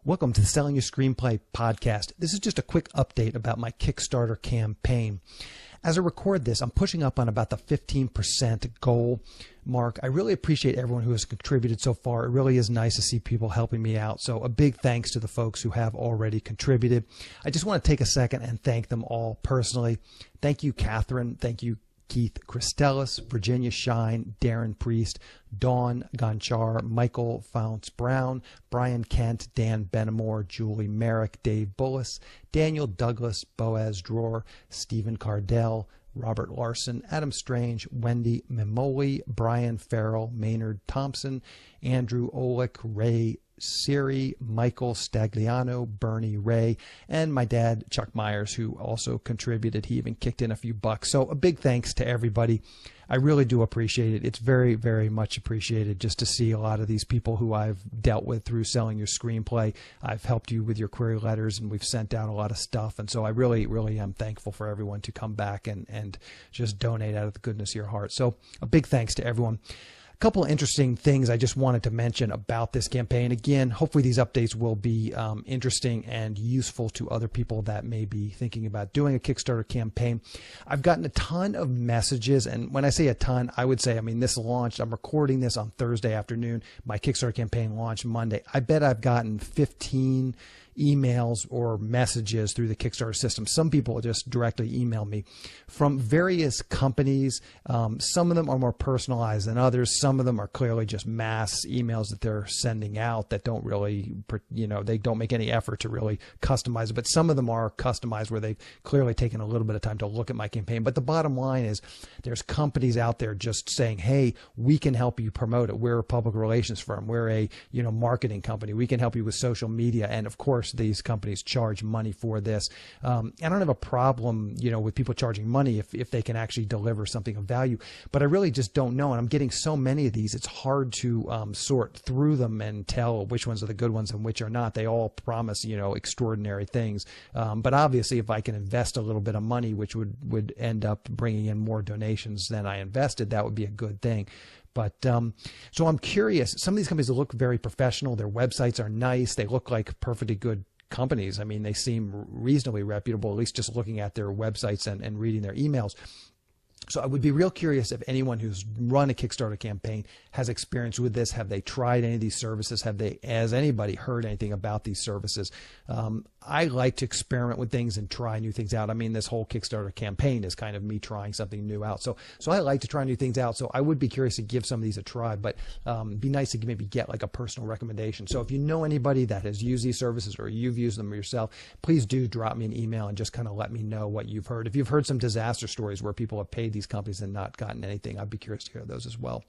Welcome to the Selling Your Screenplay podcast. This is just a quick update about my Kickstarter campaign. As I record this, I'm pushing up on about the 15% goal mark. I really appreciate everyone who has contributed so far. It really is nice to see people helping me out. So a big thanks to the folks who have already contributed. I just want to take a second and thank them all personally. Thank you, Catherine. Thank you, Keith Christelis, Virginia Shine, Darren Priest, Dawn Gonchar, Michael Founce Brown, Brian Kent, Dan Benamore, Julie Merrick, Dave Bullis, Daniel Douglas, Boaz Dror, Stephen Cardell, Robert Larson, Adam Strange, Wendy Memoli, Brian Farrell, Maynard Thompson, Andrew Olick, Ray Siri, Michael Stagliano, Bernie Ray, and my dad, Chuck Myers, who also contributed. He even kicked in a few bucks. So a big thanks to everybody. I really do appreciate it. It's very, very much appreciated just to see a lot of these people who I've dealt with through Selling Your Screenplay. I've helped you with your query letters, and we've sent out a lot of stuff. And so I really, really am thankful for everyone to come back and just donate out of the goodness of your heart. So a big thanks to everyone. A couple of interesting things I just wanted to mention about this campaign. Again, hopefully these updates will be interesting and useful to other people that may be thinking about doing a Kickstarter campaign. I've gotten a ton of messages, and when I say a ton, I would say, this launched, I'm recording this on Thursday afternoon. My Kickstarter campaign launched Monday. I bet I've gotten 15 emails or messages through the Kickstarter system. Some people just directly email me from various companies. Some of them are more personalized than others. Some of them are clearly just mass emails that they're sending out that don't really, they don't make any effort to really customize it. But some of them are customized where they've clearly taken a little bit of time to look at my campaign. But the bottom line is there's companies out there just saying, hey, we can help you promote it. We're a public relations firm. We're a, marketing company. We can help you with social media. And of course, these companies charge money for this. I don't have a problem, with people charging money if they can actually deliver something of value, but I really just don't know. And I'm getting so many of these, it's hard to sort through them and tell which ones are the good ones and which are not. They all promise, extraordinary things. But obviously, if I can invest a little bit of money, which would end up bringing in more donations than I invested, that would be a good thing. But so I'm curious. Some of these companies look very professional. Their websites are nice. They look like perfectly good companies. They seem reasonably reputable, at least just looking at their websites and reading their emails. So I would be real curious if anyone who's run a Kickstarter campaign has experience with this. Have they tried any of these services? Has anybody heard anything about these services? I like to experiment with things and try new things out. This whole Kickstarter campaign is kind of me trying something new out. So I like to try new things out. So I would be curious to give some of these a try, but be nice to maybe get like a personal recommendation. So if you know anybody that has used these services or you've used them yourself, please do drop me an email and just kind of let me know what you've heard. If you've heard some disaster stories where people have paid these companies and not gotten anything, I'd be curious to hear those as well.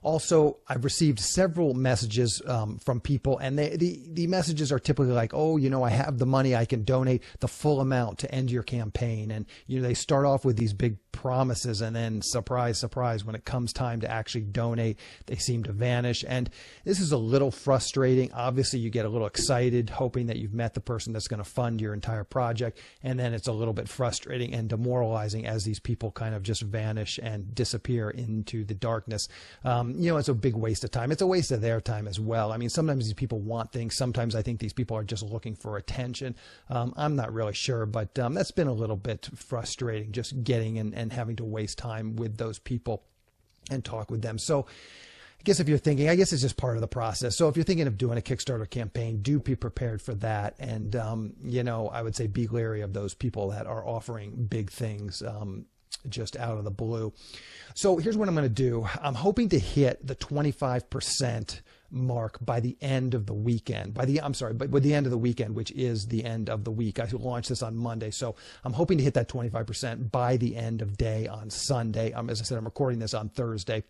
Also, I've received several messages from people, and the messages are typically like, oh, I have the money, I can donate the full amount to end your campaign. And, they start off with these big promises, and then surprise, surprise, when it comes time to actually donate, they seem to vanish. And this is a little frustrating. Obviously, you get a little excited, hoping that you've met the person that's going to fund your entire project. And then it's a little bit frustrating and demoralizing as these people kind of just vanish and disappear into the darkness. It's a big waste of time. It's a waste of their time as well. Sometimes these people want things. Sometimes I think these people are just looking for attention. I'm not really sure, but that's been a little bit frustrating, just getting and having to waste time with those people and talk with them. So I guess if you're thinking, I guess it's just part of the process. So if you're thinking of doing a Kickstarter campaign, do be prepared for that. And, I would say be leery of those people that are offering big things just out of the blue. So here's what I'm going to do. I'm hoping to hit the 25% mark by the end of the weekend. By the end of the weekend, which is the end of the week. I launched this on Monday, so I'm hoping to hit that 25% by the end of day on Sunday. As I said, I'm recording this on Thursday.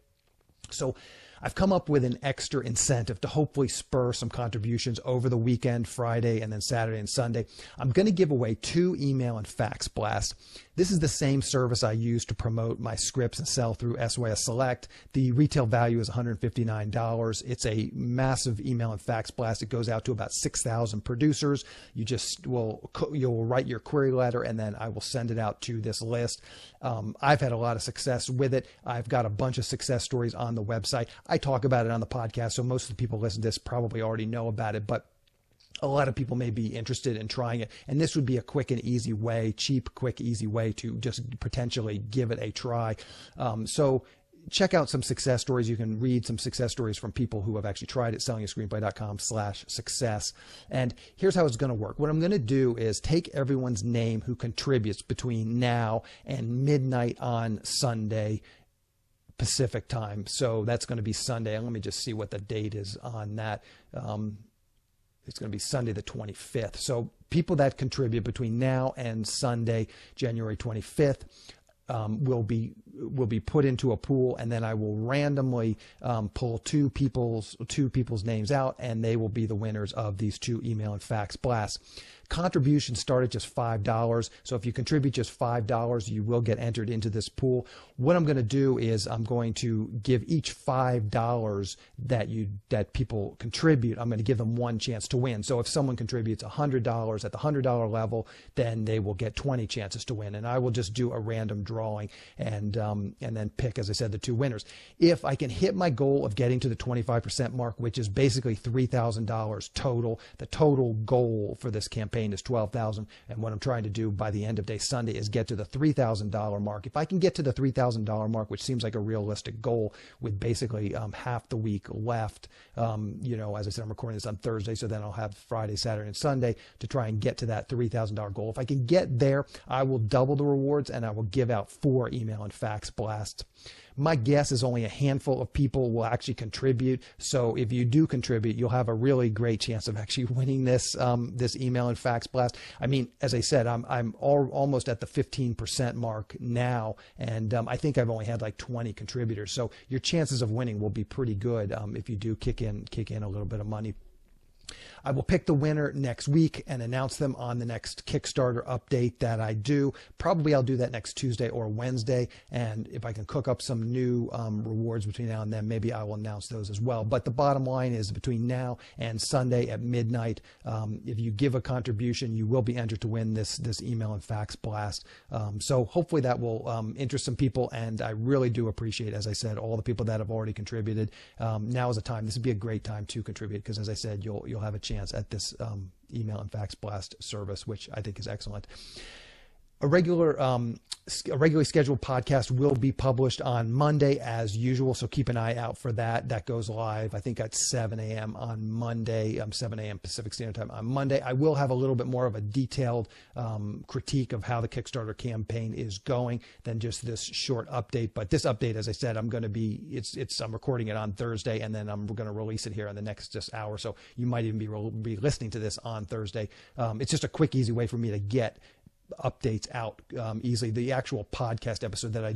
So I've come up with an extra incentive to hopefully spur some contributions over the weekend, Friday, and then Saturday and Sunday. I'm going to give away 2 email and fax blasts. This is the same service I use to promote my scripts and sell through SYS Select. The retail value is $159. It's a massive email and fax blast. It goes out to about 6,000 producers. You'll write your query letter, and then I will send it out to this list. I've had a lot of success with it. I've got a bunch of success stories on the website. I talk about it on the podcast, so most of the people listening to this probably already know about it, but a lot of people may be interested in trying it, and this would be a quick and easy way, cheap, quick, easy way to just potentially give it a try. So check out some success stories. You can read some success stories from people who have actually tried it, sellingascreenplay.com/success. And here's how it's going to work. What I'm going to do is take everyone's name who contributes between now and midnight on Sunday Pacific time. So that's going to be Sunday. Let me just see what the date is on that. It's going to be Sunday the 25th. So people that contribute between now and Sunday, January 25th, will be put into a pool, and then I will randomly pull two people's names out, and they will be the winners of these 2 email and fax blasts. Contributions start at just $5. So if you contribute just $5, you will get entered into this pool. What I'm going to do is I'm going to give each $5 that people contribute, I'm going to give them one chance to win. So if someone contributes $100 at the $100 level, then they will get 20 chances to win. And I will just do a random drawing and then pick, as I said, the 2 winners. If I can hit my goal of getting to the 25% mark, which is basically $3,000 total, the total goal for this campaign is $12,000, and what I'm trying to do by the end of day Sunday is get to the $3,000 mark. If I can get to the $3,000 mark, which seems like a realistic goal with basically half the week left, as I said, I'm recording this on Thursday, so then I'll have Friday, Saturday, and Sunday to try and get to that $3,000 goal. If I can get there, I will double the rewards, and I will give out 4 email and fax blasts. My guess is only a handful of people will actually contribute. So if you do contribute, you'll have a really great chance of actually winning this email and fax blast. I mean, as I said, I'm almost at the 15% mark now, and I think I've only had like 20 contributors. So your chances of winning will be pretty good if you do kick in a little bit of money. I will pick the winner next week and announce them on the next Kickstarter update that I do. Probably I'll do that next Tuesday or Wednesday. And if I can cook up some new rewards between now and then, maybe I will announce those as well. But the bottom line is between now and Sunday at midnight, if you give a contribution, you will be entered to win this email and fax blast. So hopefully that will interest some people. And I really do appreciate, as I said, all the people that have already contributed. Now is the time. This would be a great time to contribute because, as I said, you'll have a chance at this email and fax blast service, which I think is excellent. A regularly scheduled podcast will be published on Monday as usual, so keep an eye out for that. That goes live, I think, at 7 a.m. on Monday, 7 a.m. Pacific Standard Time on Monday. I will have a little bit more of a detailed critique of how the Kickstarter campaign is going than just this short update. But this update, as I said, I'm recording it on Thursday, and then I'm going to release it here in the next just hour. So you might even be listening to this on Thursday. It's just a quick, easy way for me to get updates out easily. The actual podcast episode that I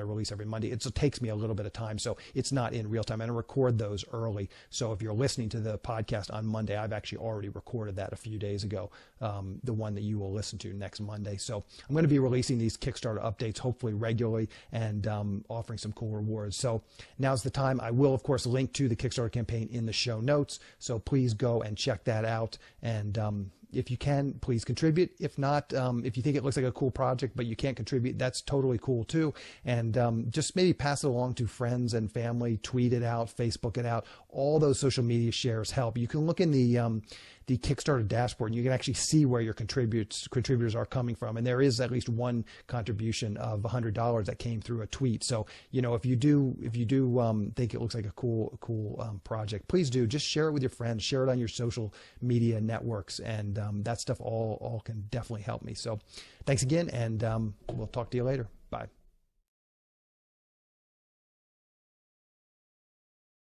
release every Monday, it takes me a little bit of time, so it's not in real time. I record those early, so if you're listening to the podcast on Monday, I've actually already recorded that a few days ago, the one that you will listen to next Monday. So I'm going to be releasing these Kickstarter updates hopefully regularly and offering some cool rewards. So now's the time. I will, of course, link to the Kickstarter campaign in the show notes, so please go and check that out. And if you can, please contribute. If not, if you think it looks like a cool project, but you can't contribute, that's totally cool too. And just maybe pass it along to friends and family, tweet it out, Facebook it out. All those social media shares help. You can look in the Kickstarter dashboard, and you can actually see where your contributors are coming from. And there is at least one contribution of $100 that came through a tweet. So, if you do think it looks like a cool project, please do. Just share it with your friends, share it on your social media networks, and that stuff all can definitely help me. So thanks again, and we'll talk to you later. Bye.